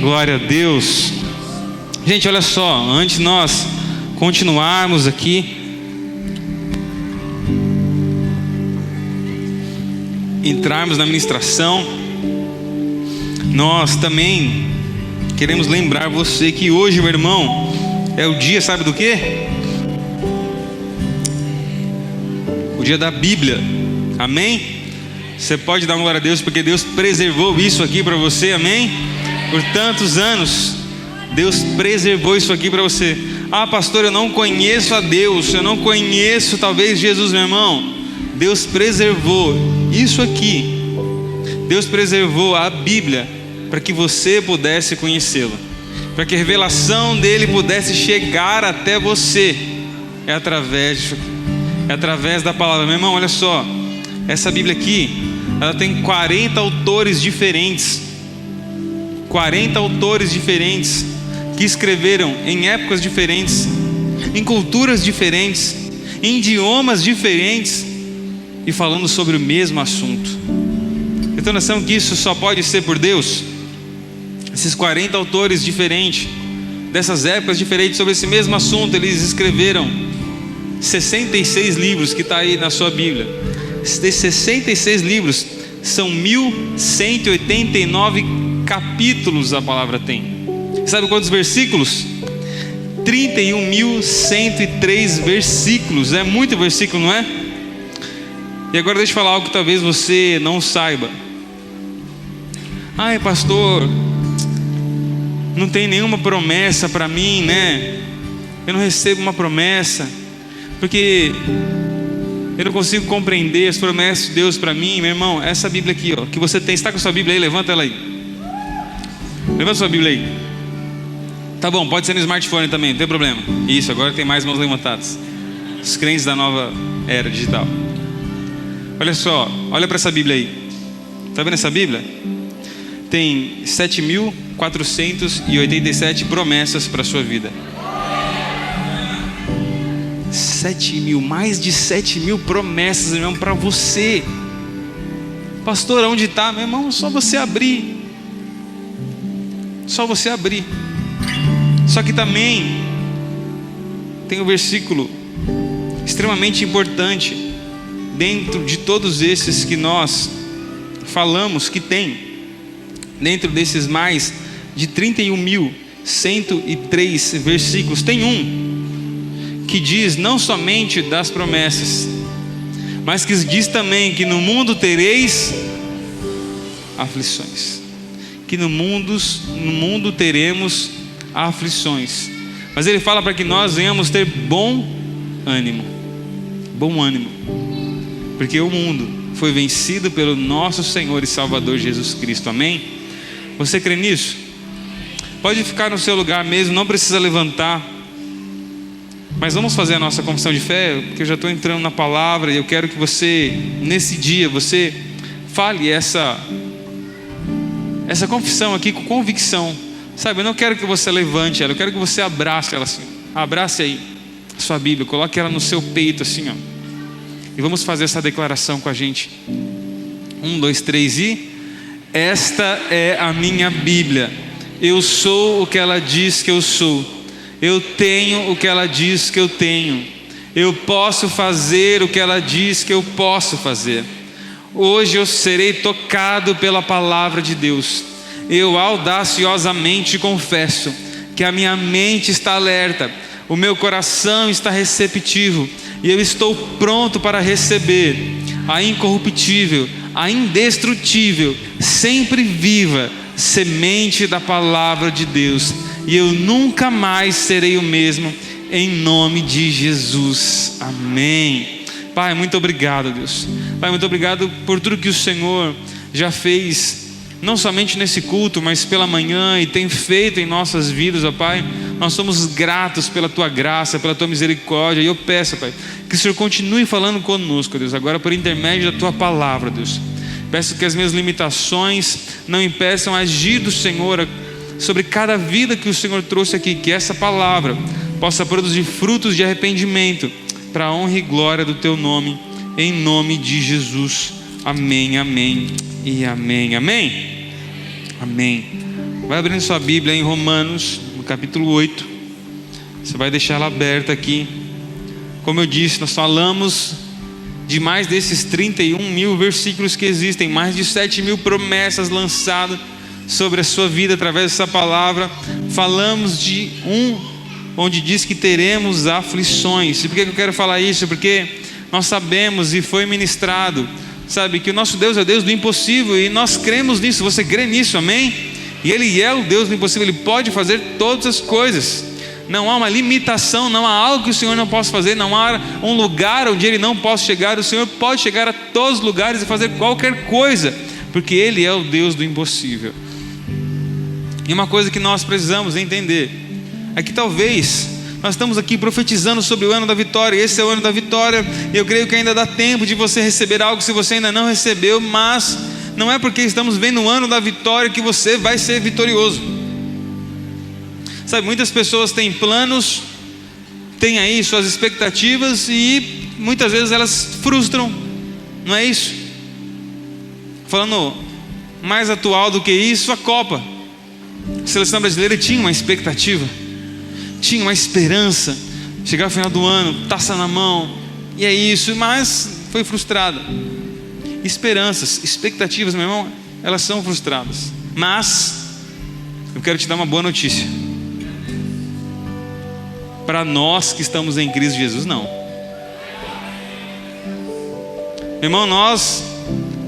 glória a Deus. Gente, olha só, antes de nós continuarmos aqui, entrarmos na ministração, nós também queremos lembrar você que hoje, meu irmão, é o dia, sabe do quê? O dia da Bíblia, amém? Você pode dar uma glória a Deus, porque Deus preservou isso aqui para você, amém? Por tantos anos, Deus preservou isso aqui para você. Ah, pastor, eu não conheço a Deus, eu não conheço talvez Jesus, meu irmão. Deus preservou isso aqui. Deus preservou a Bíblia para que você pudesse conhecê-la, para que a revelação dele pudesse chegar até você. É através disso aqui, é através da palavra. Meu irmão, olha só, essa Bíblia aqui, ela tem 40 autores diferentes. 40 autores diferentes que escreveram em épocas diferentes, em culturas diferentes, em idiomas diferentes e falando sobre o mesmo assunto. Então nós sabemos que isso só pode ser por Deus. Esses 40 autores diferentes, dessas épocas diferentes, sobre esse mesmo assunto, eles escreveram 66 livros, que está aí na sua Bíblia. Esses 66 livros são 1189 capítulos a palavra tem. Sabe quantos versículos? 31.103 versículos. É muito versículo, não é? E agora deixa eu falar algo que talvez você não saiba. Ai, pastor, não tem nenhuma promessa para mim, né? Eu não recebo uma promessa, porque eu não consigo compreender as promessas de Deus para mim. Meu irmão, essa Bíblia aqui, ó, que você tem, está com a sua Bíblia aí? Levanta ela aí. Levanta a sua Bíblia aí. Tá bom, pode ser no smartphone também, não tem problema. Isso, agora tem mais mãos levantadas. Os crentes da nova era digital. Olha só, olha para essa Bíblia aí. Está vendo essa Bíblia? Tem 7.487 promessas para a sua vida. 7.000, mais de 7.000 promessas, meu irmão, para você. Pastor, onde está? Meu irmão, só você abrir. Só você abrir. Só que também tem um versículo extremamente importante dentro de todos esses que nós falamos que tem, dentro desses mais de 31.103 versículos, tem um que diz não somente das promessas, mas que diz também que no mundo tereis aflições, que no mundo teremos aflições, mas ele fala para que nós venhamos ter bom ânimo, porque o mundo foi vencido pelo nosso Senhor e Salvador Jesus Cristo, amém? Você crê nisso? Pode ficar no seu lugar mesmo, não precisa levantar, mas vamos fazer a nossa confissão de fé, porque eu já estou entrando na palavra e eu quero que você, nesse dia, você fale essa confissão aqui com convicção, sabe? Eu não quero que você levante ela, eu quero que você abrace ela assim, abrace aí a sua Bíblia, coloque ela no seu peito assim, ó, e vamos fazer essa declaração com a gente. 1, 2, 3 e... Esta é a minha Bíblia, eu sou o que ela diz que eu sou, eu tenho o que ela diz que eu tenho, eu posso fazer o que ela diz que eu posso fazer. Hoje eu serei tocado pela palavra de Deus. Eu audaciosamente confesso que a minha mente está alerta, o meu coração está receptivo e eu estou pronto para receber a incorruptível, a indestrutível, sempre viva semente da palavra de Deus, e eu nunca mais serei o mesmo, em nome de Jesus, amém. Pai, muito obrigado, Deus. Pai, muito obrigado por tudo que o Senhor já fez, não somente nesse culto, mas pela manhã, e tem feito em nossas vidas, ó Pai. Nós somos gratos pela Tua graça, pela Tua misericórdia, e eu peço, Pai, que o Senhor continue falando conosco, Deus, agora por intermédio da Tua palavra, Deus. Peço que as minhas limitações não impeçam a agir do Senhor sobre cada vida que o Senhor trouxe aqui, que essa palavra possa produzir frutos de arrependimento para a honra e glória do Teu nome, em nome de Jesus, amém, amém e amém, amém, amém. Vai abrindo sua Bíblia em Romanos, no capítulo 8. Você vai deixar ela aberta aqui. Como eu disse, nós falamos de mais desses 31 mil versículos que existem, mais de 7 mil promessas lançadas sobre a sua vida através dessa palavra. Falamos de onde diz que teremos aflições. E por que eu quero falar isso? Porque nós sabemos e foi ministrado, sabe, que o nosso Deus é Deus do impossível, e nós cremos nisso. Você crê nisso, amém? E Ele é o Deus do impossível, Ele pode fazer todas as coisas. Não há uma limitação, não há algo que o Senhor não possa fazer, não há um lugar onde Ele não possa chegar. O Senhor pode chegar a todos os lugares e fazer qualquer coisa, porque Ele é o Deus do impossível. E uma coisa que nós precisamos entender é que talvez nós estamos aqui profetizando sobre o ano da vitória. Esse é o ano da vitória, e eu creio que ainda dá tempo de você receber algo se você ainda não recebeu, mas não é porque estamos vendo o ano da vitória que você vai ser vitorioso. Sabe, muitas pessoas têm planos, têm aí suas expectativas, e muitas vezes elas frustram, não é isso? Falando mais atual do que isso, a Copa. A seleção brasileira tinha uma expectativa, tinha uma esperança, chegar ao final do ano, taça na mão, e é isso, mas foi frustrada. Esperanças, expectativas, meu irmão, elas são frustradas. Mas eu quero te dar uma boa notícia. Para nós que estamos em Cristo Jesus, não. Meu irmão, nós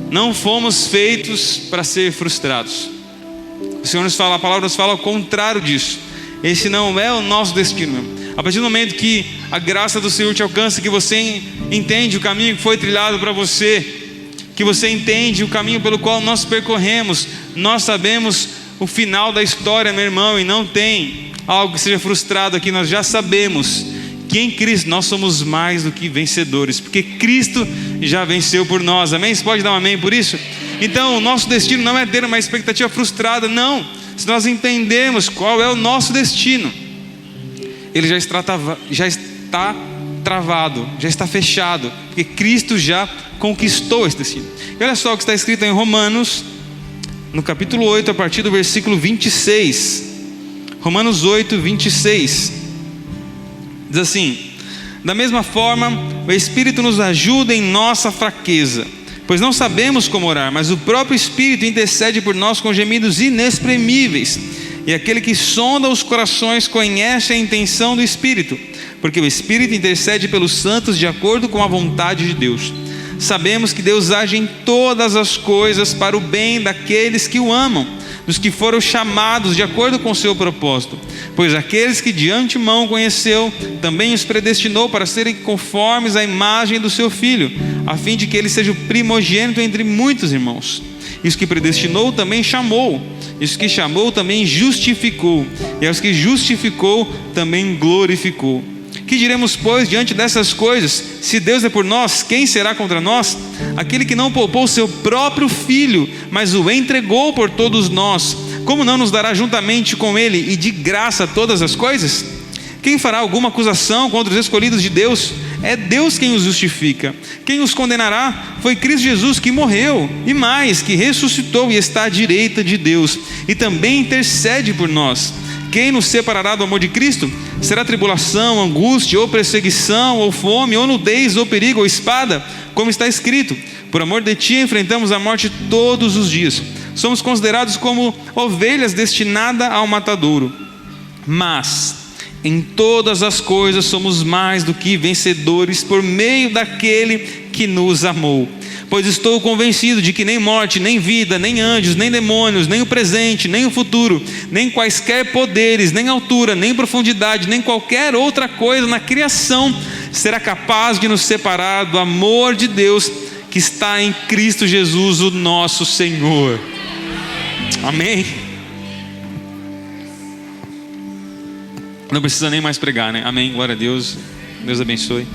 não fomos feitos para ser frustrados. O Senhor nos fala, a palavra nos fala ao contrário disso. Esse não é o nosso destino, meu irmão. A partir do momento que a graça do Senhor te alcança, que você entende o caminho que foi trilhado para você, que você entende o caminho pelo qual nós percorremos, nós sabemos o final da história, meu irmão, e não tem algo que seja frustrado aqui. Nós já sabemos que em Cristo nós somos mais do que vencedores, porque Cristo já venceu por nós, amém? Você pode dar um amém por isso? Então o nosso destino não é ter uma expectativa frustrada, não. Se nós entendermos qual é o nosso destino, ele já está travado, já está fechado, porque Cristo já conquistou esse destino. E olha só o que está escrito em Romanos, no capítulo 8, a partir do versículo 26. Romanos 8, 26. Diz assim: da mesma forma, o Espírito nos ajuda em nossa fraqueza, pois não sabemos como orar, mas o próprio Espírito intercede por nós com gemidos inexprimíveis. E aquele que sonda os corações conhece a intenção do Espírito, porque o Espírito intercede pelos santos de acordo com a vontade de Deus. Sabemos que Deus age em todas as coisas para o bem daqueles que o amam, dos que foram chamados de acordo com o seu propósito. Pois aqueles que de antemão conheceu, também os predestinou para serem conformes à imagem do seu Filho, a fim de que ele seja o primogênito entre muitos irmãos. E os que predestinou também chamou, e os que chamou também justificou, e aos que justificou também glorificou. Que diremos, pois, diante dessas coisas? Se Deus é por nós, quem será contra nós? Aquele que não poupou o seu próprio Filho, mas o entregou por todos nós, como não nos dará juntamente com Ele e de graça todas as coisas? Quem fará alguma acusação contra os escolhidos de Deus? É Deus quem os justifica. Quem os condenará? Foi Cristo Jesus, que morreu, e mais, que ressuscitou e está à direita de Deus, e também intercede por nós. Quem nos separará do amor de Cristo? Será tribulação, angústia, ou perseguição, ou fome, ou nudez, ou perigo, ou espada? Como está escrito: por amor de ti enfrentamos a morte todos os dias. Somos considerados como ovelhas destinadas ao matadouro. Mas em todas as coisas somos mais do que vencedores por meio daquele que nos amou. Pois estou convencido de que nem morte, nem vida, nem anjos, nem demônios, nem o presente, nem o futuro, nem quaisquer poderes, nem altura, nem profundidade, nem qualquer outra coisa na criação será capaz de nos separar do amor de Deus que está em Cristo Jesus, o nosso Senhor. Amém? Não precisa nem mais pregar, né? Amém, glória a Deus. Deus abençoe.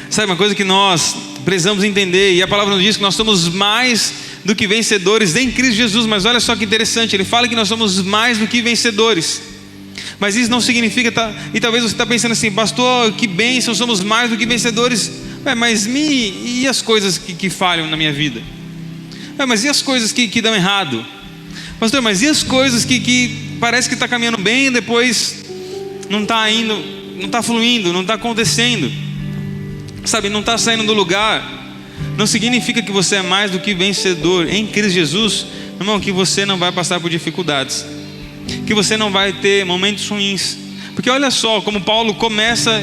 Sabe uma coisa que nós precisamos entender, e a palavra nos diz que nós somos mais do que vencedores em Cristo Jesus. Mas olha só que interessante, ele fala que nós somos mais do que vencedores, mas isso não significa, e talvez você está pensando assim: pastor, que bênção, somos mais do que vencedores. Mas e as coisas que falham na minha vida? Mas e as coisas que dão errado? Pastor, mas e as coisas que parece que está caminhando bem e depois não está indo, não está fluindo, não está acontecendo, sabe, não está saindo do lugar? Não significa que você é mais do que vencedor em Cristo Jesus, irmão, que você não vai passar por dificuldades, que você não vai ter momentos ruins. Porque olha só como Paulo começa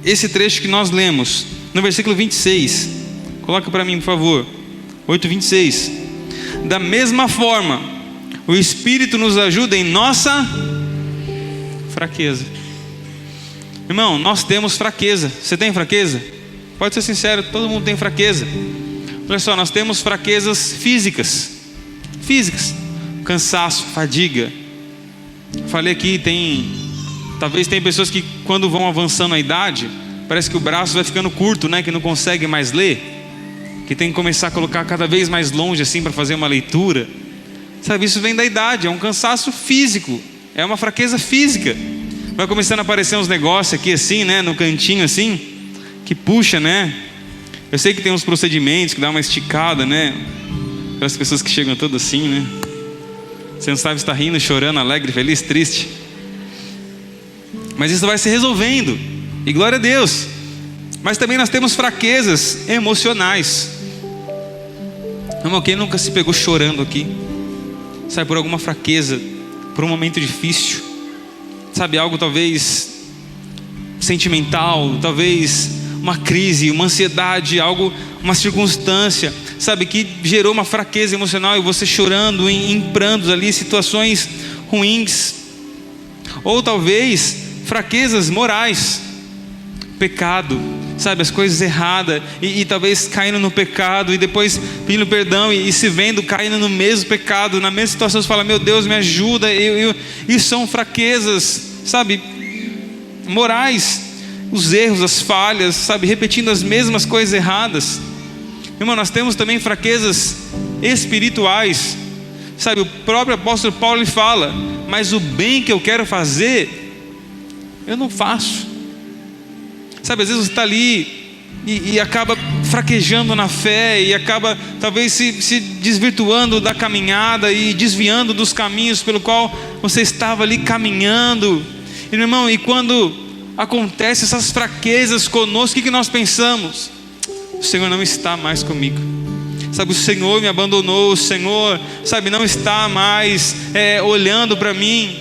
esse trecho que nós lemos, no versículo 26. Coloca para mim, por favor. 8:26. Da mesma forma, o Espírito nos ajuda em nossa fraqueza. Irmão, nós temos fraqueza. Você tem fraqueza? Pode ser sincero, todo mundo tem fraqueza. Olha só, nós temos fraquezas físicas. Cansaço, fadiga. Falei aqui, talvez tem pessoas que quando vão avançando a idade, parece que o braço vai ficando curto, né? Que não consegue mais ler, que tem que começar a colocar cada vez mais longe assim para fazer uma leitura. Sabe, isso vem da idade, é um cansaço físico, é uma fraqueza física. Vai começando a aparecer uns negócios aqui assim, né? No cantinho assim, que puxa, né? Eu sei que tem uns procedimentos que dá uma esticada, né? Aquelas pessoas que chegam todas assim, né? Você não sabe se está rindo, chorando, alegre, feliz, triste. Mas isso vai se resolvendo, e glória a Deus. Mas também nós temos fraquezas emocionais. Irmão, quem nunca se pegou chorando aqui? Sabe, por alguma fraqueza, por um momento difícil, sabe, algo talvez sentimental, talvez uma crise, uma ansiedade, algo, uma circunstância, sabe, que gerou uma fraqueza emocional e você chorando em prantos ali, situações ruins. Ou talvez fraquezas morais, pecado, sabe, as coisas erradas e talvez caindo no pecado e depois pedindo perdão e se vendo caindo no mesmo pecado, na mesma situação. Você fala, meu Deus, me ajuda. Isso são fraquezas, sabe, morais, os erros, as falhas, sabe, repetindo as mesmas coisas erradas. Irmão, nós temos também fraquezas espirituais, sabe, o próprio apóstolo Paulo fala, mas o bem que eu quero fazer, eu não faço. Sabe, às vezes você está ali e acaba fraquejando na fé e acaba talvez se desvirtuando da caminhada e desviando dos caminhos pelo qual você estava ali caminhando. E, meu irmão, e quando acontecem essas fraquezas conosco, o que nós pensamos? O Senhor não está mais comigo, sabe, o Senhor me abandonou, o Senhor, sabe, não está mais olhando para mim.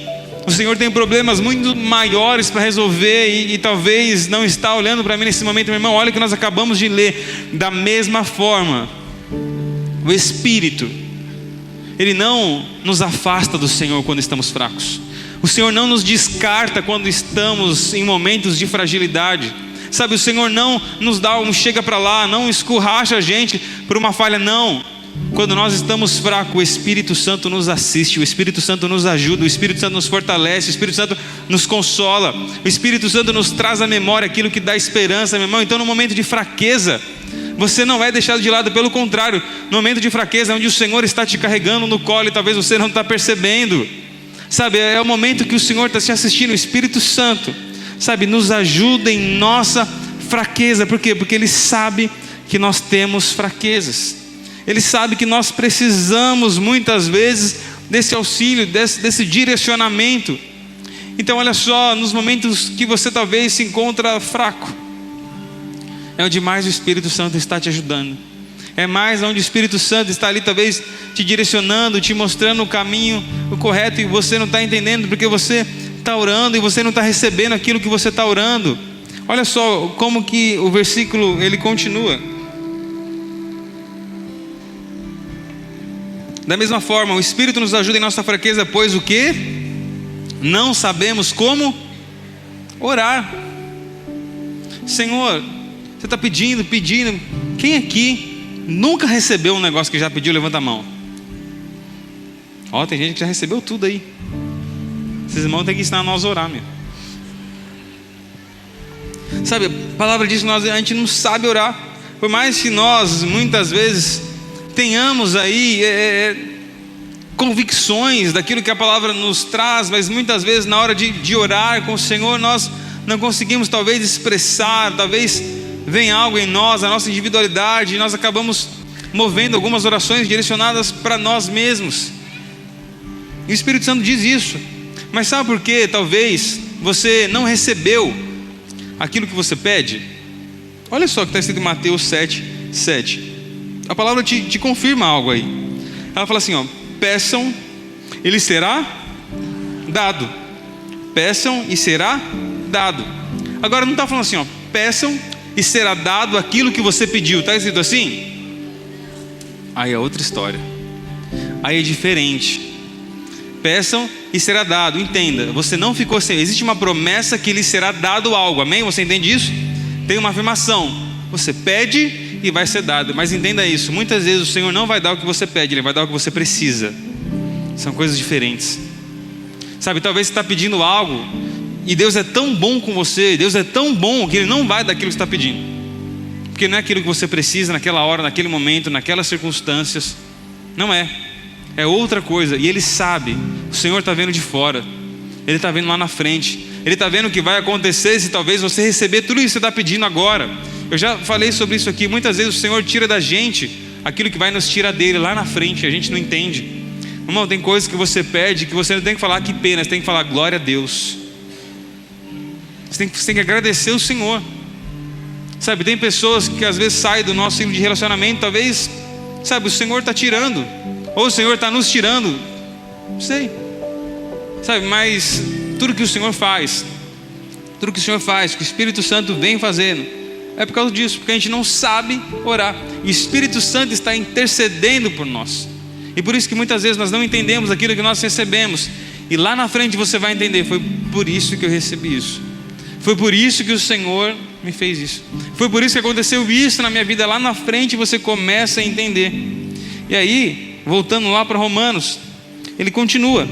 O Senhor tem problemas muito maiores para resolver e talvez não está olhando para mim nesse momento. Meu irmão, olha o que nós acabamos de ler. Da mesma forma, o Espírito, Ele não nos afasta do Senhor quando estamos fracos. O Senhor não nos descarta quando estamos em momentos de fragilidade. Sabe, o Senhor não nos dá um chega para lá, não escurracha a gente por uma falha, não. Quando nós estamos fracos, o Espírito Santo nos assiste, o Espírito Santo nos ajuda, o Espírito Santo nos fortalece, o Espírito Santo nos consola, o Espírito Santo nos traz à memória aquilo que dá esperança, meu irmão. Então, no momento de fraqueza, você não é deixado de lado, pelo contrário, no momento de fraqueza, onde o Senhor está te carregando no colo e talvez você não está percebendo, sabe, é o momento que o Senhor está te assistindo. O Espírito Santo, sabe, nos ajuda em nossa fraqueza. Por quê? Porque Ele sabe que nós temos fraquezas. Ele sabe que nós precisamos muitas vezes desse auxílio, desse direcionamento. Então olha só, nos momentos que você talvez se encontra fraco, é onde mais o Espírito Santo está te ajudando. É mais onde o Espírito Santo está ali talvez te direcionando, te mostrando o caminho correto, e você não está entendendo porque você está orando e você não está recebendo aquilo que você está orando. Olha só como que o versículo ele continua. Da mesma forma, o Espírito nos ajuda em nossa fraqueza, pois o quê? Não sabemos como orar. Senhor, você está pedindo. Quem aqui nunca recebeu um negócio que já pediu? Levanta a mão. Ó, tem gente que já recebeu tudo aí. Esses irmãos têm que ensinar nós a orar, meu. Sabe, a palavra diz que a gente não sabe orar. Por mais que nós, muitas vezes, tenhamos aí convicções daquilo que a palavra nos traz, mas muitas vezes na hora de orar com o Senhor, nós não conseguimos talvez expressar, talvez venha algo em nós, a nossa individualidade, e nós acabamos movendo algumas orações direcionadas para nós mesmos. E o Espírito Santo diz isso. Mas sabe por quê? Talvez você não recebeu aquilo que você pede. Olha só o que está escrito em Mateus 7:7. A palavra te confirma algo aí. Ela fala assim, ó: peçam, e lhes será dado. Peçam e será dado. Agora não está falando assim, ó: peçam e será dado aquilo que você pediu. Está escrito assim? Aí é outra história. Aí é diferente. Peçam e será dado. Entenda, você não ficou sem. Existe uma promessa que lhe será dado algo. Amém? Você entende isso? Tem uma afirmação. Você pede e vai ser dado. Mas entenda isso, muitas vezes o Senhor não vai dar o que você pede, Ele vai dar o que você precisa. São coisas diferentes. Sabe, talvez você está pedindo algo e Deus é tão bom com você, Deus é tão bom que Ele não vai dar aquilo que você está pedindo, porque não é aquilo que você precisa naquela hora, naquele momento, naquelas circunstâncias. Não é. É outra coisa. E Ele sabe. O Senhor está vendo de fora. Ele está vendo lá na frente. Ele está vendo o que vai acontecer se talvez você receber tudo isso que você está pedindo agora. Eu já falei sobre isso aqui. Muitas vezes o Senhor tira da gente aquilo que vai nos tirar dele lá na frente. A gente não entende. Irmão, tem coisas que você pede que você não tem que falar que pena, você tem que falar glória a Deus. Você tem que agradecer o Senhor. Sabe, tem pessoas que às vezes saem do nosso ciclo de relacionamento. Talvez, sabe, o Senhor está tirando, ou o Senhor está nos tirando. Não sei. Sabe, mas tudo que o Senhor faz, tudo que o Senhor faz, que o Espírito Santo vem fazendo, é por causa disso, porque a gente não sabe orar. E o Espírito Santo está intercedendo por nós. E por isso que muitas vezes nós não entendemos aquilo que nós recebemos. E lá na frente você vai entender: foi por isso que eu recebi isso. Foi por isso que o Senhor me fez isso. Foi por isso que aconteceu isso na minha vida. Lá na frente você começa a entender. E aí, voltando lá para Romanos, ele continua.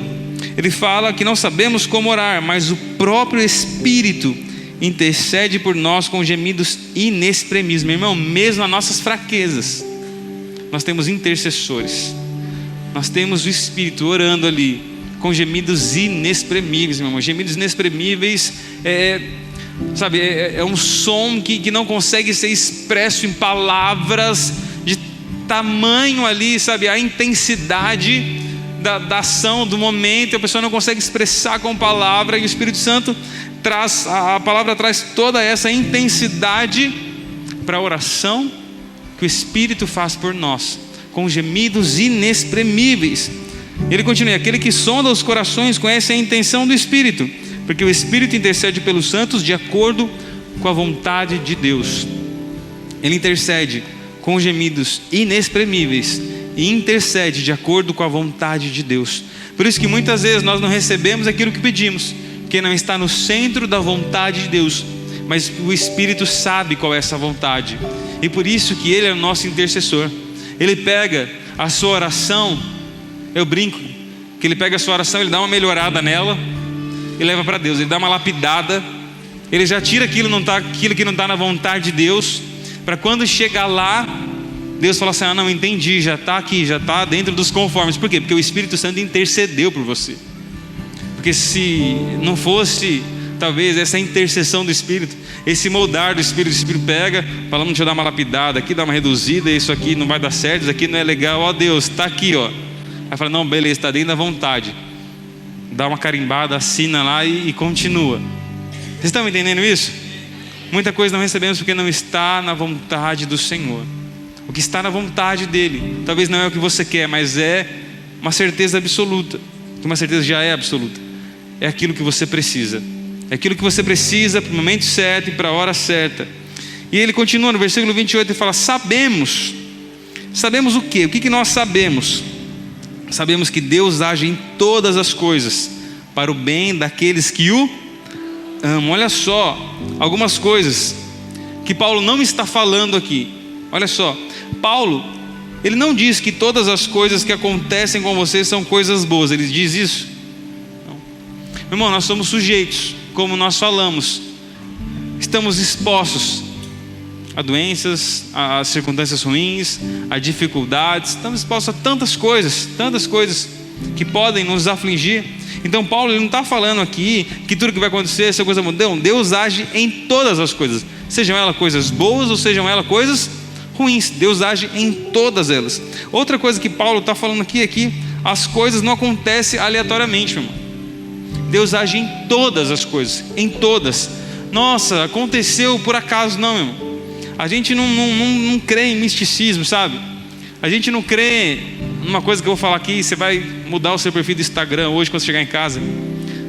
Ele fala que não sabemos como orar, mas o próprio Espírito intercede por nós com gemidos inexprimíveis. Meu irmão, mesmo nas nossas fraquezas, nós temos intercessores. Nós temos o Espírito orando ali com gemidos inexprimíveis, meu irmão. Gemidos inexprimíveis é um som que não consegue ser expresso em palavras, de tamanho ali, sabe, a intensidade da ação, do momento. A pessoa não consegue expressar com palavra, e o Espírito Santo traz, a palavra traz toda essa intensidade para a oração que o Espírito faz por nós, com gemidos inexprimíveis. Ele continua: aquele que sonda os corações conhece a intenção do Espírito, porque o Espírito intercede pelos santos de acordo com a vontade de Deus. Ele intercede com gemidos inexprimíveis e intercede de acordo com a vontade de Deus. Por isso que muitas vezes nós não recebemos aquilo que pedimos, porque não está no centro da vontade de Deus. Mas o Espírito sabe qual é essa vontade, e por isso que Ele é o nosso intercessor. Ele pega a sua oração, eu brinco que Ele pega a sua oração, Ele dá uma melhorada nela e leva para Deus. Ele dá uma lapidada, Ele já tira aquilo que não está na vontade de Deus, para quando chegar lá, Deus fala assim: ah, não, entendi, já está aqui, já está dentro dos conformes. Por quê? Porque o Espírito Santo intercedeu por você. Porque se não fosse talvez essa intercessão do Espírito, esse moldar do Espírito, o Espírito pega, fala: deixa eu dar uma lapidada aqui, dar uma reduzida, isso aqui não vai dar certo, isso aqui não é legal, ó Deus, está aqui, ó. Aí fala: não, beleza, está dentro da vontade. Dá uma carimbada, assina lá e continua. Vocês estão entendendo isso? Muita coisa não recebemos porque não está na vontade do Senhor. O que está na vontade dEle, talvez não é o que você quer, mas é uma certeza absoluta. Uma certeza já é absoluta. É aquilo que você precisa. É aquilo que você precisa para o momento certo e para a hora certa. E ele continua no versículo 28 e fala: sabemos. Sabemos o quê? O que nós sabemos? Sabemos que Deus age em todas as coisas para o bem daqueles que o amam. Olha só, algumas coisas que Paulo não está falando aqui. Olha só, Paulo, ele não diz que todas as coisas que acontecem com você são coisas boas. Ele diz isso? Não. Meu irmão, nós somos sujeitos, como nós falamos, estamos expostos a doenças, a circunstâncias ruins, a dificuldades. Estamos expostos a tantas coisas que podem nos afligir. Então Paulo, ele não está falando aqui que tudo que vai acontecer é coisa boa. Não, Deus age em todas as coisas, sejam elas coisas boas ou sejam elas coisas ruins. Deus age em todas elas. Outra coisa que Paulo está falando aqui é que as coisas não acontecem aleatoriamente, meu irmão. Deus age em todas as coisas, em todas. Nossa, aconteceu por acaso, não, meu irmão. A gente não crê em misticismo, sabe? A gente não crê numa coisa que eu vou falar aqui, você vai mudar o seu perfil do Instagram hoje quando você chegar em casa.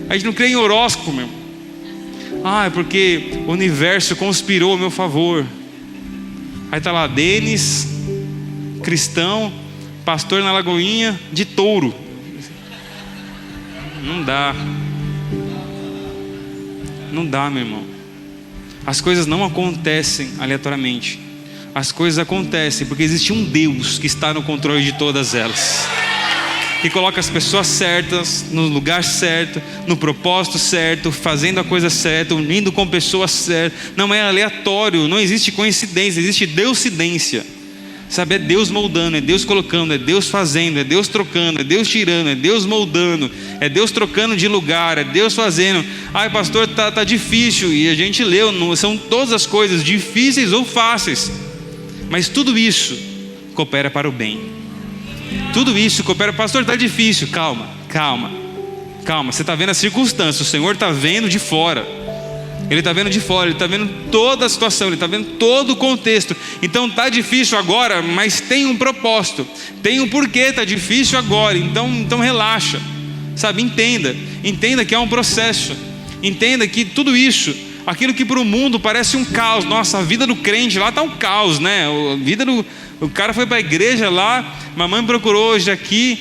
A gente não crê em horóscopo, meu irmão. É porque o universo conspirou a meu favor. Aí tá lá, Denis, cristão, pastor na Lagoinha, de Touro. Não dá. Não dá, meu irmão. As coisas não acontecem aleatoriamente. As coisas acontecem porque existe um Deus que está no controle de todas elas, que coloca as pessoas certas, no lugar certo, no propósito certo, fazendo a coisa certa, unindo com pessoas certas. Não é aleatório, não existe coincidência, existe deusidência. Sabe, é Deus moldando, é Deus colocando, é Deus fazendo, é Deus trocando, é Deus tirando, é Deus moldando, é Deus trocando de lugar, é Deus fazendo. Ai, pastor, tá difícil. E a gente leu, são todas as coisas difíceis ou fáceis, mas tudo isso coopera para o bem. Tudo isso coopera. Pastor, está difícil. Calma. Você está vendo a circunstância, o Senhor está vendo de fora. Ele está vendo de fora, Ele está vendo toda a situação, Ele está vendo todo o contexto. Então está difícil agora, mas tem um propósito, tem um porquê está difícil agora. Então relaxa, sabe? Entenda que é um processo. Entenda que tudo isso, aquilo que para o mundo parece um caos. Nossa, a vida do crente lá está um caos, né? O cara foi para a igreja lá, mamãe procurou hoje aqui,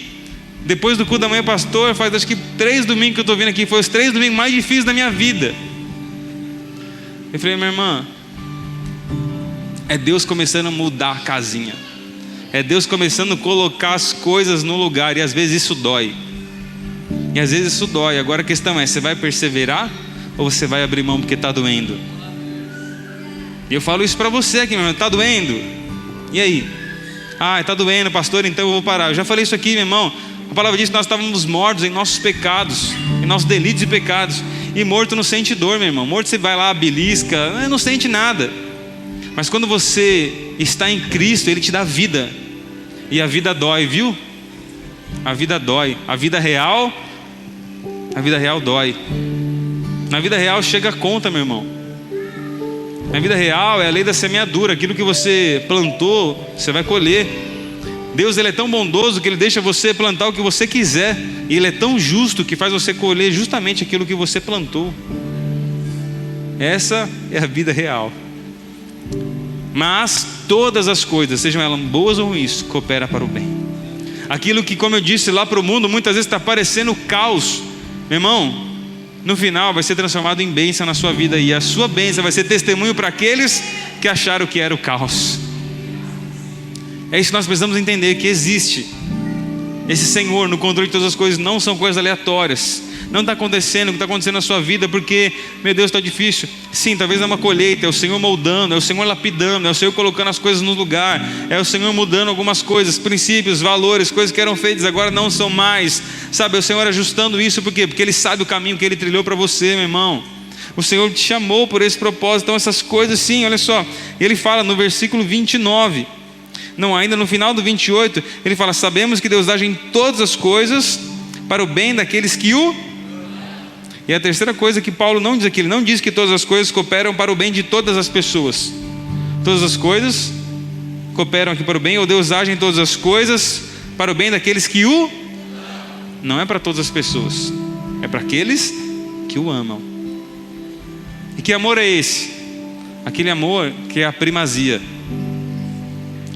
depois do culto da manhã, pastor, faz acho que 3 domingos que eu estou vindo aqui, foi os 3 domingos mais difíceis da minha vida. Eu falei, minha irmã, é Deus começando a mudar a casinha, é Deus começando a colocar as coisas no lugar, e às vezes isso dói. Agora a questão é, você vai perseverar ou você vai abrir mão porque está doendo? E eu falo isso para você aqui, meu irmão, está doendo? E aí? Está doendo, pastor, então eu vou parar. Eu já falei isso aqui, meu irmão. A palavra diz que nós estávamos mortos em nossos pecados, em nossos delitos e pecados. E morto não sente dor, meu irmão. Morto você vai lá, belisca, não sente nada. Mas quando você está em Cristo, Ele te dá vida. E a vida dói, viu? A vida dói. A vida real dói. Na vida real chega a conta, meu irmão. Na vida real é a lei da semeadura. Aquilo que você plantou, você vai colher. Deus, Ele é tão bondoso que Ele deixa você plantar o que você quiser. E Ele é tão justo que faz você colher justamente aquilo que você plantou. Essa é a vida real. Mas todas as coisas, sejam elas boas ou ruins, cooperam para o bem. Aquilo que, como eu disse, lá para o mundo muitas vezes está parecendo caos, meu irmão, no final vai ser transformado em bênção na sua vida. E a sua bênção vai ser testemunho para aqueles que acharam que era o caos. É isso que nós precisamos entender, que existe esse Senhor no controle de todas as coisas. Não são coisas aleatórias. Não está acontecendo o que está acontecendo na sua vida porque, meu Deus, está difícil. Sim, talvez é uma colheita, é o Senhor moldando, é o Senhor lapidando, é o Senhor colocando as coisas no lugar, é o Senhor mudando algumas coisas, princípios, valores, coisas que eram feitas agora não são mais. Sabe, é o Senhor ajustando isso, por quê? Porque Ele sabe o caminho que Ele trilhou para você, meu irmão. O Senhor te chamou por esse propósito. Então essas coisas, sim, olha só. Ele fala no versículo 29, não, ainda no final do 28, Ele fala: sabemos que Deus age em todas as coisas para o bem daqueles que o... E a terceira coisa que Paulo não diz aqui, ele não diz que todas as coisas cooperam para o bem de todas as pessoas. Todas as coisas cooperam aqui para o bem, ou Deus age em todas as coisas para o bem daqueles que o... Não é para todas as pessoas, é para aqueles que o amam. E que amor é esse? Aquele amor que é a primazia.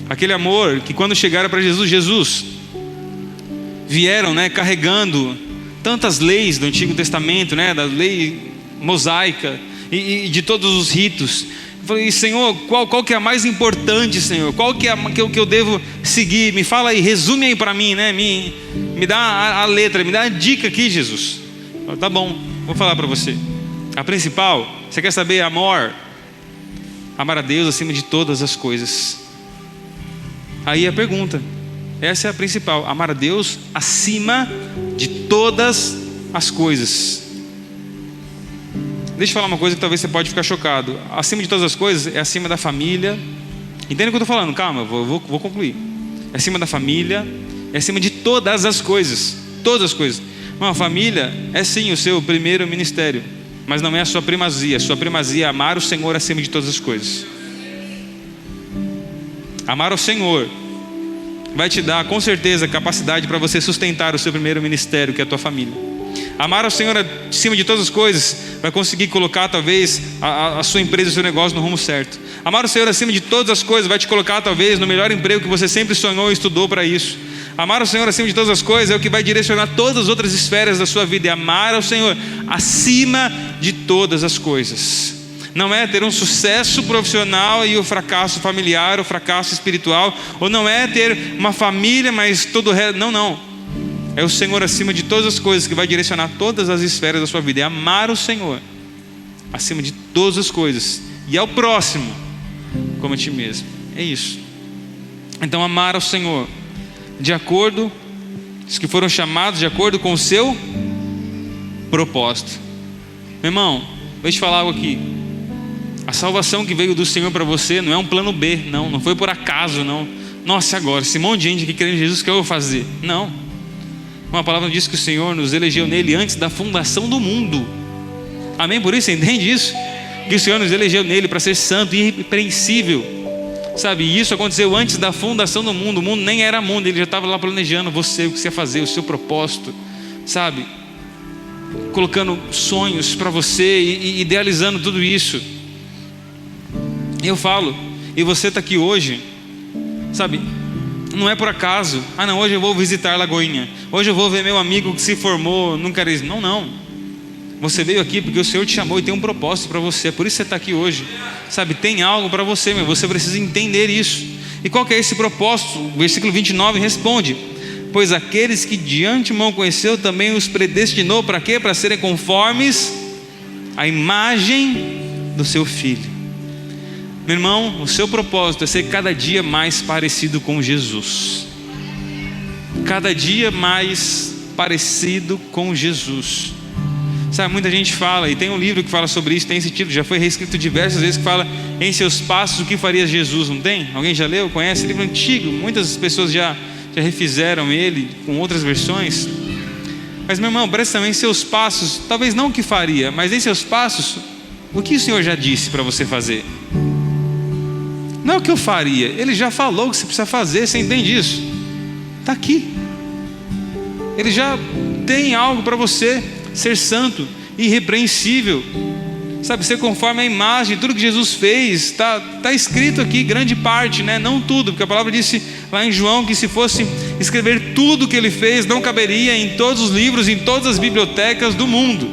Aquele amor que quando chegaram para Jesus, vieram, carregando tantas leis do Antigo Testamento, da lei mosaica e de todos os ritos. Eu falei: Senhor, qual que é a mais importante, Senhor? Qual que é que eu devo seguir? Me fala aí, resume aí para mim, me dá a letra, me dá a dica aqui, Jesus. Eu falei: tá bom, vou falar para você. A principal, você quer saber? Amar a Deus acima de todas as coisas. Aí a pergunta, essa é a principal: amar a Deus acima de todas as coisas. Deixa eu falar uma coisa que talvez você pode ficar chocado. Acima de todas as coisas é acima da família. Entende o que eu estou falando? Calma, vou concluir. É acima da família, é acima de todas as coisas. Todas as coisas. Uma família é sim o seu primeiro ministério, mas não é a sua primazia. A sua primazia é amar o Senhor acima de todas as coisas. Amar o Senhor vai te dar com certeza capacidade para você sustentar o seu primeiro ministério, que é a tua família. Amar o Senhor acima de todas as coisas vai conseguir colocar talvez a sua empresa, o seu negócio no rumo certo. Amar o Senhor acima de todas as coisas vai te colocar talvez no melhor emprego que você sempre sonhou e estudou para isso. Amar o Senhor acima de todas as coisas é o que vai direcionar todas as outras esferas da sua vida. E amar ao Senhor acima de todas as coisas não é ter um sucesso profissional e o fracasso familiar, o fracasso espiritual, ou não é ter uma família, mas todo o resto. Não. É o Senhor acima de todas as coisas que vai direcionar todas as esferas da sua vida. É amar o Senhor acima de todas as coisas e ao próximo como a ti mesmo. É isso. Então, amar ao Senhor de acordo, os que foram chamados de acordo com o seu propósito. Meu irmão, vou te falar algo aqui. A salvação que veio do Senhor para você não é um plano B, não foi por acaso, não. Nossa, agora, esse monte de gente aqui querendo Jesus, o que eu vou fazer? Não. Uma palavra diz que o Senhor nos elegeu nele antes da fundação do mundo. Amém? Por isso, você entende isso? Que o Senhor nos elegeu nele para ser santo e irrepreensível. Sabe, e isso aconteceu antes da fundação do mundo. O mundo nem era mundo, ele já estava lá planejando você, o que você ia fazer, o seu propósito, sabe, colocando sonhos para você e idealizando tudo isso. Eu falo, e você está aqui hoje, sabe, não é por acaso. Não, hoje eu vou visitar Lagoinha, hoje eu vou ver meu amigo que se formou num carisma. Não, você veio aqui porque o Senhor te chamou e tem um propósito para você. É por isso que você está aqui hoje, sabe, tem algo para você, você precisa entender isso. E qual que é esse propósito? O versículo 29 responde: pois aqueles que de antemão conheceu também os predestinou para quê? Para serem conformes à imagem do seu Filho. Meu irmão, o seu propósito é ser cada dia mais parecido com Jesus. Cada dia mais parecido com Jesus. Sabe, muita gente fala, e tem um livro que fala sobre isso, tem esse título, já foi reescrito diversas vezes, que fala: em seus passos o que faria Jesus, não tem? Alguém já leu? Conhece? Livro antigo, muitas pessoas já refizeram ele com outras versões. Mas meu irmão, presta atenção, em seus passos, talvez não o que faria, mas em seus passos, o que o Senhor já disse para você fazer? Não é o que eu faria, Ele já falou o que você precisa fazer, você entende isso? Está aqui. Ele já tem algo para você: ser santo, irrepreensível, sabe, ser conforme a imagem. Tudo que Jesus fez está escrito aqui, grande parte, né? Não tudo, porque a palavra disse lá em João que se fosse escrever tudo que Ele fez, não caberia em todos os livros, em todas as bibliotecas do mundo.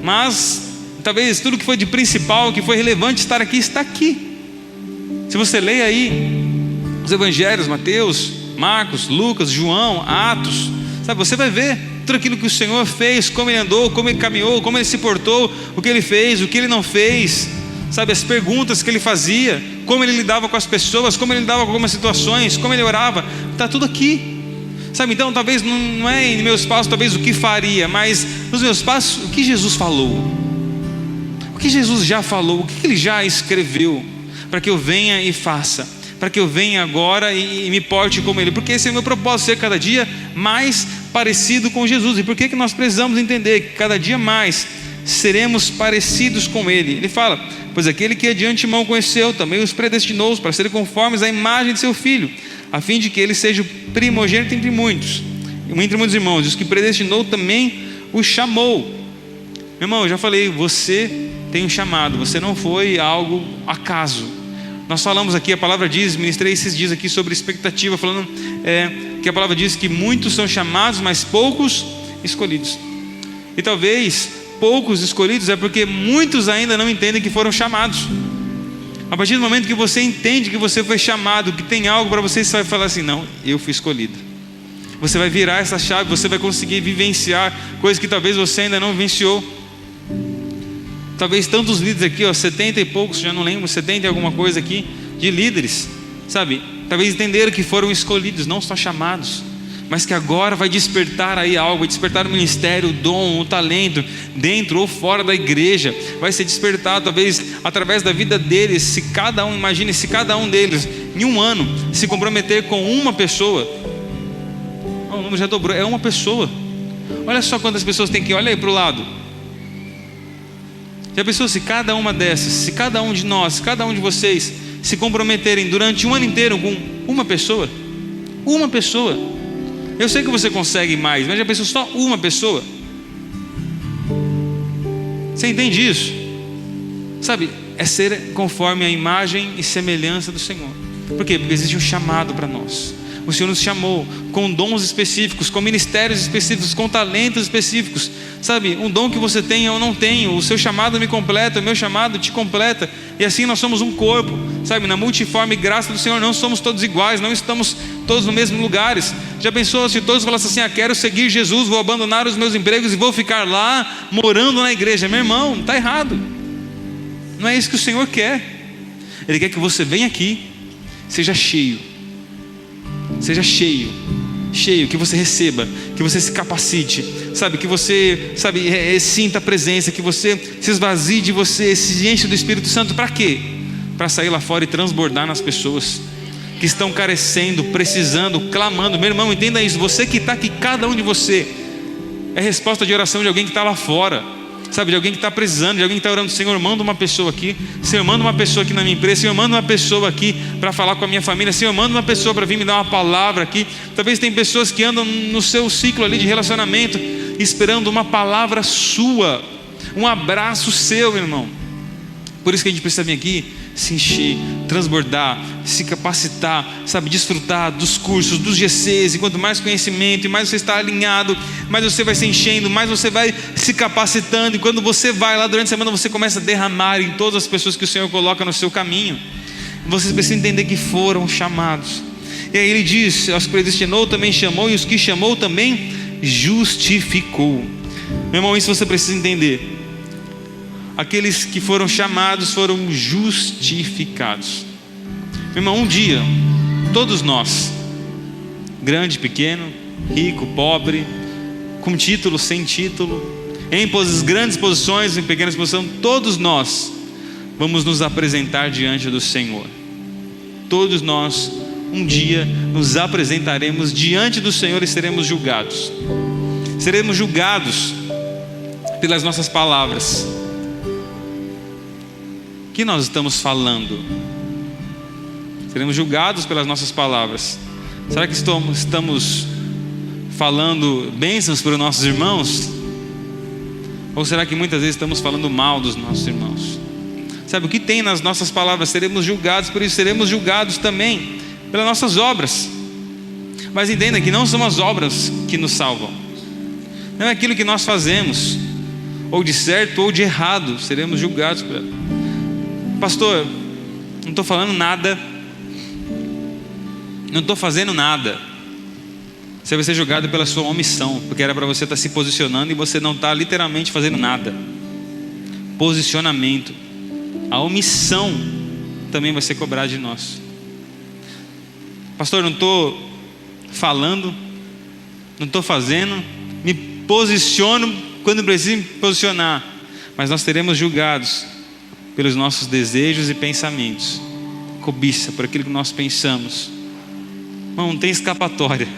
Mas talvez tudo que foi de principal, que foi relevante estar aqui, está aqui. Se você lê aí os evangelhos, Mateus, Marcos, Lucas, João, Atos, sabe, você vai ver tudo aquilo que o Senhor fez, como Ele andou, como Ele caminhou, como Ele se portou, o que Ele fez, o que Ele não fez, sabe, as perguntas que Ele fazia, como Ele lidava com as pessoas, como Ele lidava com algumas situações, como Ele orava. Está tudo aqui, sabe. Então talvez não é em meus passos talvez o que faria, mas nos meus passos o que Jesus falou, o que Jesus já falou, o que Ele já escreveu, para que eu venha e faça, para que eu venha agora e me porte como Ele, porque esse é o meu propósito, ser cada dia mais parecido com Jesus. E por que nós precisamos entender que cada dia mais seremos parecidos com Ele? Ele fala: pois aquele que de antemão conheceu também os predestinou para serem conformes à imagem de seu Filho, a fim de que Ele seja o primogênito entre muitos irmãos. E os que predestinou também os chamou. Meu irmão, eu já falei, você tem um chamado, você não foi algo acaso. Nós falamos aqui, a palavra diz, ministrei esses dias aqui sobre expectativa, falando que a palavra diz que muitos são chamados, mas poucos escolhidos. E talvez poucos escolhidos é porque muitos ainda não entendem que foram chamados. A partir do momento que você entende que você foi chamado, que tem algo para você vai falar assim: não, eu fui escolhido. Você vai virar essa chave, você vai conseguir vivenciar coisas que talvez você ainda não vivenciou. Talvez tantos líderes aqui, 70 e poucos, já não lembro, 70 e alguma coisa aqui, de líderes, sabe, talvez entenderam que foram escolhidos, não só chamados, mas que agora vai despertar aí algo, vai despertar o ministério, o dom, o talento, dentro ou fora da igreja, vai ser despertado talvez através da vida deles. Se cada um, imagine se cada um deles em um ano se comprometer com uma pessoa, O número já dobrou, é uma pessoa. Olha só quantas pessoas tem aqui, olha aí para o lado. Já pensou se cada uma dessas, se cada um de nós, se cada um de vocês se comprometerem durante um ano inteiro com uma pessoa? Uma pessoa. Eu sei que você consegue mais, mas já pensou só uma pessoa? Você entende isso? Sabe, é ser conforme a imagem e semelhança do Senhor. Por quê? Porque existe um chamado para nós. O Senhor nos chamou com dons específicos, com ministérios específicos, com talentos específicos. Sabe, um dom que você tem eu não tenho. O seu chamado me completa, o meu chamado te completa. E assim nós somos um corpo. Sabe, na multiforme graça do Senhor não somos todos iguais, não estamos todos nos mesmos lugares. Já pensou se todos falassem assim: quero seguir Jesus, vou abandonar os meus empregos e vou ficar lá morando na igreja? Meu irmão, está errado. Não é isso que o Senhor quer. Ele quer que você venha aqui, seja cheio, que você receba, que você se capacite, sabe, que você, sinta a presença, que você se esvazie de você, se enche do Espírito Santo. Para quê? Para sair lá fora e transbordar nas pessoas que estão carecendo, precisando, clamando. Meu irmão, entenda isso, você que está aqui, cada um de você é resposta de oração de alguém que está lá fora, sabe, de alguém que está precisando, de alguém que está orando: Senhor, manda uma pessoa aqui, Senhor, manda uma pessoa aqui na minha empresa, Senhor, manda uma pessoa aqui para falar com a minha família, Senhor, manda uma pessoa para vir me dar uma palavra aqui. Talvez tem pessoas que andam no seu ciclo ali de relacionamento, esperando uma palavra sua, um abraço seu, meu irmão. Por isso que a gente precisa vir aqui, se encher, transbordar, se capacitar, sabe, desfrutar dos cursos, dos GCs. E quanto mais conhecimento, e mais você está alinhado, mais você vai se enchendo, mais você vai se capacitando. E quando você vai lá durante a semana, você começa a derramar em todas as pessoas que o Senhor coloca no seu caminho. Vocês precisam entender que foram chamados. E aí ele diz: aos que predestinou também chamou, e os que chamou também justificou. Meu irmão, isso você precisa entender. Aqueles que foram chamados foram justificados. Meu irmão, um dia, todos nós, grande, pequeno, rico, pobre, com título, sem título, em grandes posições, em pequenas posições, todos nós vamos nos apresentar diante do Senhor. Todos nós, um dia, nos apresentaremos diante do Senhor e seremos julgados. Seremos julgados pelas nossas palavras. O que nós estamos falando? Seremos julgados pelas nossas palavras. Será que estamos falando bênçãos para os nossos irmãos? Ou será que muitas vezes estamos falando mal dos nossos irmãos? Sabe, o que tem nas nossas palavras? Seremos julgados por isso. Seremos julgados também pelas nossas obras. Mas entenda que não são as obras que nos salvam. Não é aquilo que nós fazemos, ou de certo ou de errado, seremos julgados por ela. Pastor, não estou falando nada, não estou fazendo nada. Você vai ser julgado pela sua omissão, porque era para você estar se posicionando e você não está literalmente fazendo nada. Posicionamento. A omissão também vai ser cobrada de nós. Pastor, não estou falando, não estou fazendo, me posiciono quando preciso me posicionar, mas nós seremos julgados pelos nossos desejos e pensamentos, cobiça, por aquilo que nós pensamos. Não tem escapatória.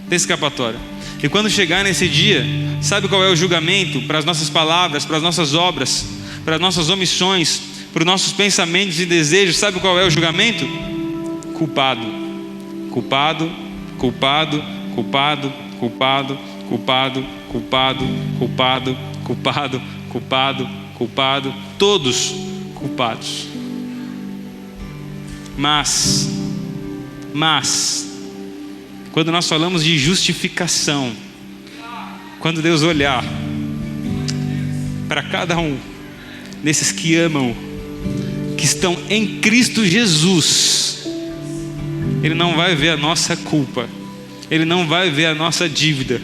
Tem escapatória. E quando chegar nesse dia, sabe qual é o julgamento para as nossas palavras, para as nossas obras, para as nossas omissões, para os nossos pensamentos e desejos? Sabe qual é o julgamento? Culpado, culpado, culpado, culpado, culpado, culpado, culpado, culpado, culpado, culpado, culpado, todos culpados. Mas quando nós falamos de justificação, quando Deus olhar para cada um desses que amam, que estão em Cristo Jesus, Ele não vai ver a nossa culpa, Ele não vai ver a nossa dívida,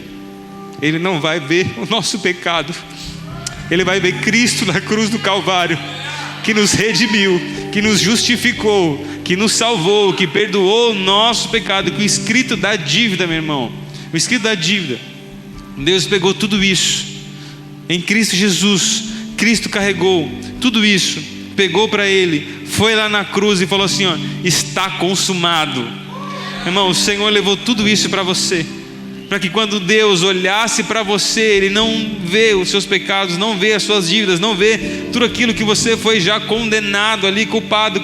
Ele não vai ver o nosso pecado. Ele vai ver Cristo na cruz do Calvário, que nos redimiu, que nos justificou, que nos salvou, que perdoou o nosso pecado. Que o escrito da dívida, meu irmão, o escrito da dívida, Deus pegou tudo isso em Cristo Jesus. Cristo carregou tudo isso, pegou para Ele, foi lá na cruz e falou assim: ó, está consumado. Irmão, o Senhor levou tudo isso para você. para que quando Deus olhasse para você, Ele não vê os seus pecados, não vê as suas dívidas, não vê tudo aquilo que você foi já condenado ali, culpado,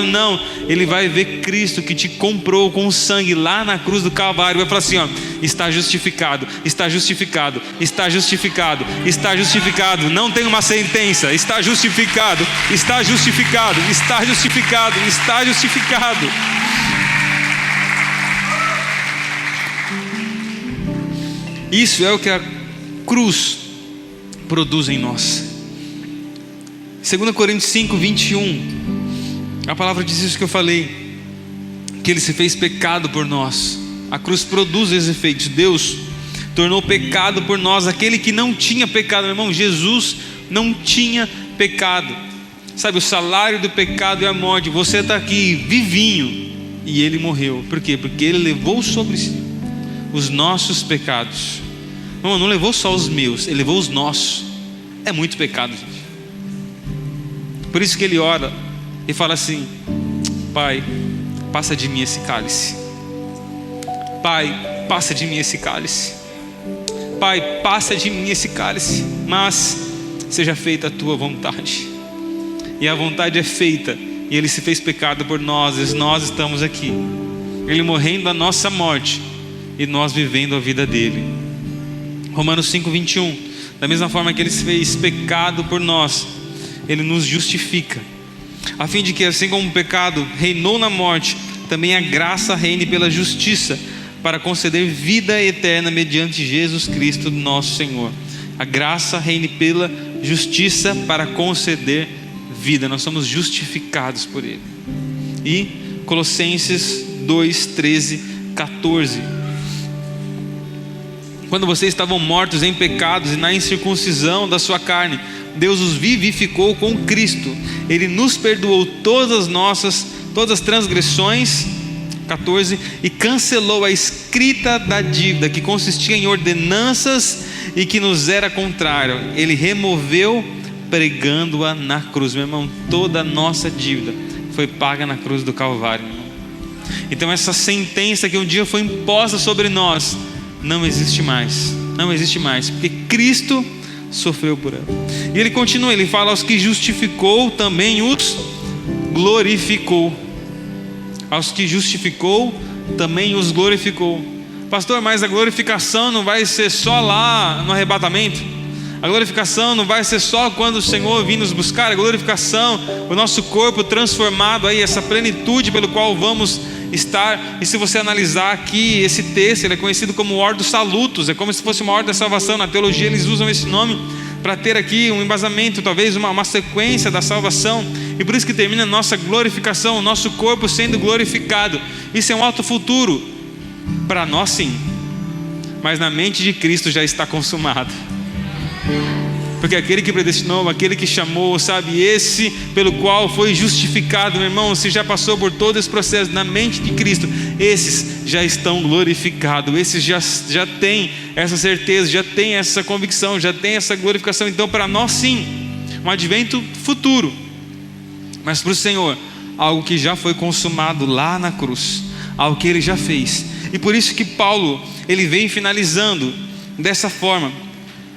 não. Ele vai ver Cristo que te comprou com o sangue lá na cruz do Calvário, vai falar assim, ó: está justificado, está justificado, está justificado, está justificado, não tem uma sentença, está justificado, está justificado, está justificado, está justificado. Isso é o que a cruz produz em nós. 2 Coríntios 5, 21, a palavra diz isso que eu falei, que Ele se fez pecado por nós. A cruz produz esses efeitos. Deus tornou pecado por nós aquele que não tinha pecado. Meu irmão, Jesus não tinha pecado. Sabe, o salário do pecado é a morte. Você está aqui vivinho e Ele morreu. Por quê? Porque Ele levou sobre si os nossos pecados. Não levou só os meus, Ele levou os nossos. É muito pecado, gente. Por isso que Ele ora e fala assim: Pai, passa de mim esse cálice. Pai, passa de mim esse cálice. Pai, passa de mim esse cálice, mas seja feita a tua vontade. E a vontade é feita, e Ele se fez pecado por nós, e nós estamos aqui, Ele morrendo a nossa morte e nós vivendo a vida dele. Romanos 5, 21, da mesma forma que Ele se fez pecado por nós, Ele nos justifica, a fim de que, assim como o pecado reinou na morte, também a graça reine pela justiça, para conceder vida eterna mediante Jesus Cristo nosso Senhor. A graça reine pela justiça para conceder vida. Nós somos justificados por Ele. E Colossenses 2, 13, 14. Quando vocês estavam mortos em pecados e na incircuncisão da sua carne, Deus os vivificou com Cristo. Ele nos perdoou todas as transgressões, 14, e cancelou a escrita da dívida que consistia em ordenanças e que nos era contrário. Ele removeu, pregando-a na cruz. Meu irmão, toda a nossa dívida foi paga na cruz do Calvário, meu irmão. Então essa sentença que um dia foi imposta sobre nós não existe mais. Não existe mais, porque Cristo sofreu por ela. E ele continua, ele fala: aos que justificou também os glorificou. Aos que justificou também os glorificou. Pastor, mas a glorificação não vai ser só lá no arrebatamento? A glorificação não vai ser só quando o Senhor vir nos buscar? A glorificação, o nosso corpo transformado aí, essa plenitude pelo qual vamos estar. E se você analisar aqui esse texto, ele é conhecido como Ordo Salutos, é como se fosse uma ordem da salvação. Na teologia eles usam esse nome para ter aqui um embasamento, talvez uma sequência da salvação. E por isso que termina a nossa glorificação, o nosso corpo sendo glorificado. Isso é um alto futuro para nós, sim, mas na mente de Cristo já está consumado. Porque aquele que predestinou, aquele que chamou, sabe, esse pelo qual foi justificado, meu irmão, se já passou por todo esse processo na mente de Cristo, esses já estão glorificados, esses já têm essa certeza, já têm essa convicção, já têm essa glorificação. Então para nós, sim, um advento futuro, mas para o Senhor, algo que já foi consumado lá na cruz, algo que Ele já fez. E por isso que Paulo, ele vem finalizando dessa forma: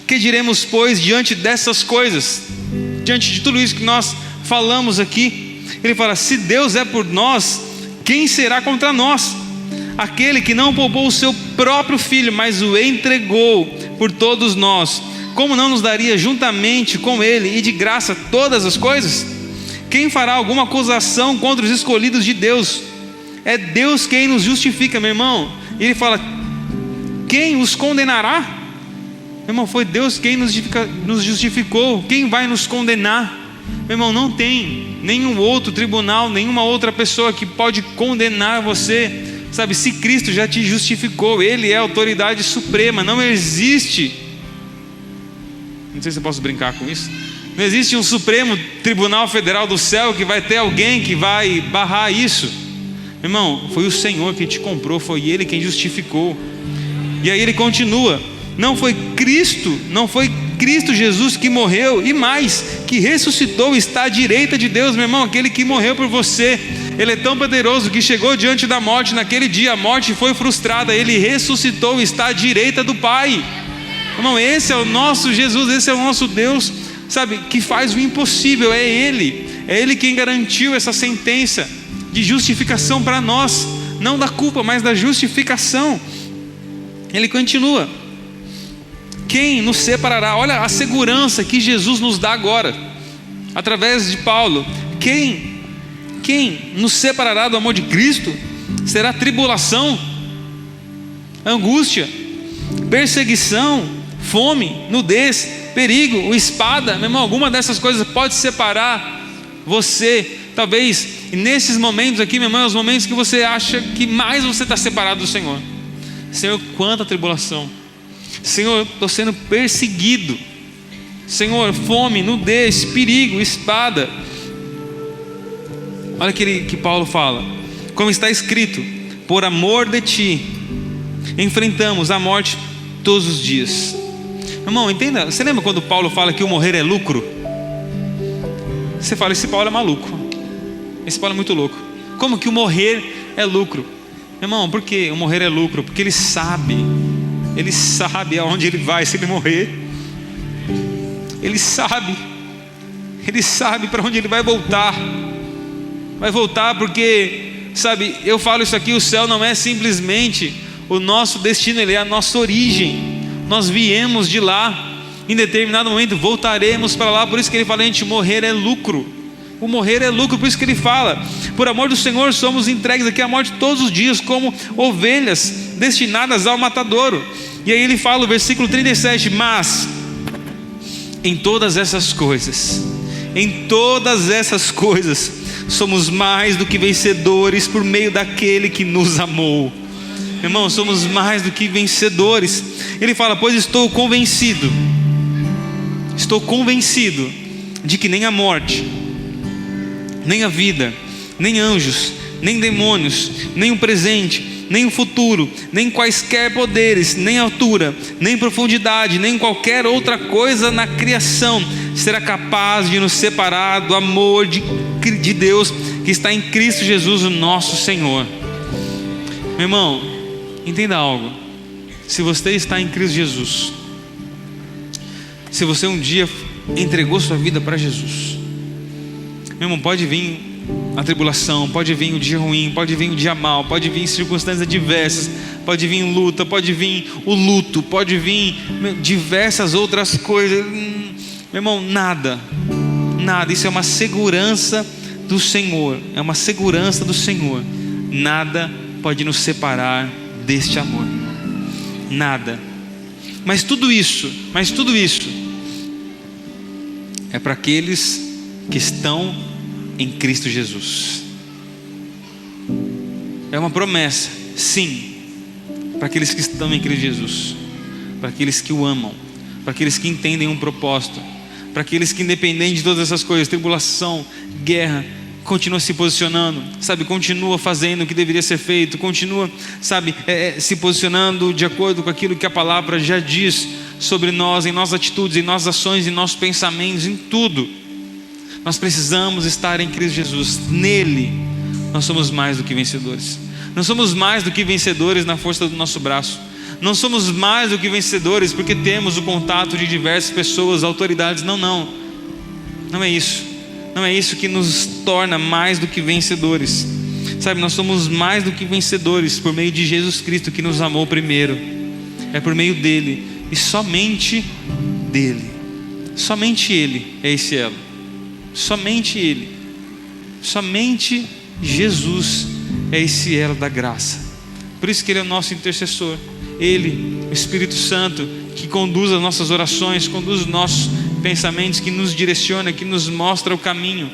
que diremos, pois, diante dessas coisas, diante de tudo isso que nós falamos aqui? Ele fala: se Deus é por nós, quem será contra nós? Aquele que não poupou o seu próprio filho, mas o entregou por todos nós, como não nos daria juntamente com ele e de graça todas as coisas? Quem fará alguma acusação contra os escolhidos de Deus? É Deus quem nos justifica, meu irmão. E ele fala: quem os condenará? Meu irmão, foi Deus quem nos justificou. Quem vai nos condenar? Meu irmão, não tem nenhum outro tribunal, nenhuma outra pessoa que pode condenar você. Sabe, se Cristo já te justificou, Ele é a autoridade suprema. Não existe, não sei se eu posso brincar com isso, não existe um Supremo Tribunal Federal do céu que vai ter alguém que vai barrar isso. Meu irmão, foi o Senhor que te comprou, foi Ele quem justificou. E aí ele continua: não foi Cristo, não foi Cristo Jesus que morreu e mais, que ressuscitou, está à direita de Deus, meu irmão. Aquele que morreu por você, Ele é tão poderoso que chegou diante da morte. Naquele dia a morte foi frustrada, Ele ressuscitou, está à direita do Pai. Irmão, esse é o nosso Jesus, esse é o nosso Deus, sabe, que faz o impossível. É Ele quem garantiu essa sentença de justificação para nós, não da culpa, mas da justificação. Ele continua: quem nos separará? Olha a segurança que Jesus nos dá agora, através de Paulo. Quem nos separará do amor de Cristo? Será tribulação, angústia, perseguição, fome, nudez, perigo, ou espada? Meu irmão, alguma dessas coisas pode separar você. Talvez nesses momentos aqui, meu irmão, os momentos que você acha que mais você está separado do Senhor. Senhor, quanta tribulação. Senhor, estou sendo perseguido. Senhor, fome, nudez, perigo, espada. Olha que Paulo fala: como está escrito, por amor de ti enfrentamos a morte todos os dias. Irmão, entenda, você lembra quando Paulo fala que o morrer é lucro? Você fala, esse Paulo é maluco, esse Paulo é muito louco. Como que o morrer é lucro? Irmão, por que o morrer é lucro? Porque ele sabe aonde ele vai se ele morrer. Ele sabe para onde ele vai voltar. Vai voltar porque, sabe, eu falo isso aqui, o céu não é simplesmente o nosso destino, ele é a nossa origem. Nós viemos de lá, em determinado momento voltaremos para lá. Por isso que ele fala, gente, morrer é lucro. O morrer é lucro, por isso que ele fala: por amor do Senhor somos entregues aqui à morte todos os dias, como ovelhas destinadas ao matadouro. E aí ele fala, o versículo 37, mas em todas essas coisas somos mais do que vencedores por meio daquele que nos amou. Irmão, somos mais do que vencedores. Ele fala, pois estou convencido de que nem a morte, nem a vida, nem anjos, nem demônios, nem o presente, nem o futuro, nem quaisquer poderes, nem altura, nem profundidade, nem qualquer outra coisa na criação será capaz de nos separar do amor de Deus que está em Cristo Jesus, o nosso Senhor. Meu irmão, entenda algo: se você está em Cristo Jesus, se você um dia entregou sua vida para Jesus, meu irmão, pode vir a tribulação, pode vir o dia ruim, pode vir o dia mau, pode vir circunstâncias adversas, pode vir luta, pode vir o luto, pode vir diversas outras coisas. Meu irmão, nada, isso é uma segurança do Senhor, nada pode nos separar deste amor, nada. Mas tudo isso é para aqueles que estão em Cristo Jesus. É uma promessa, sim, para aqueles que estão em Cristo Jesus, para aqueles que o amam, para aqueles que entendem um propósito, para aqueles que, independente de todas essas coisas, tribulação, guerra, continua se posicionando, sabe, continua fazendo o que deveria ser feito, continua, sabe, se posicionando de acordo com aquilo que a palavra já diz sobre nós, em nossas atitudes, em nossas ações, em nossos pensamentos, em tudo. Nós precisamos estar em Cristo Jesus. Nele nós somos mais do que vencedores. Não somos mais do que vencedores na força do nosso braço. Não somos mais do que vencedores porque temos o contato de diversas pessoas, autoridades. Não é isso. Não é isso que nos torna mais do que vencedores. Sabe, nós somos mais do que vencedores por meio de Jesus Cristo, que nos amou primeiro. É por meio dele e somente dele. Somente ele é esse elo. Somente ele, somente Jesus é esse elo da graça. Por isso que ele é o nosso intercessor. Ele, o Espírito Santo, que conduz as nossas orações, conduz os nossos pensamentos, que nos direciona, que nos mostra o caminho.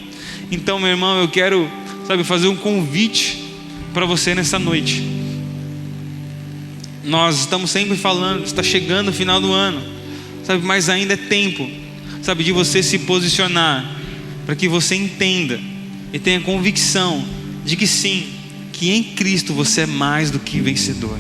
Então, meu irmão, eu quero, sabe, fazer um convite para você nessa noite. Nós estamos sempre falando, está chegando o final do ano, sabe, mas ainda é tempo, sabe, de você se posicionar, para que você entenda e tenha convicção de que sim, que em Cristo você é mais do que vencedor.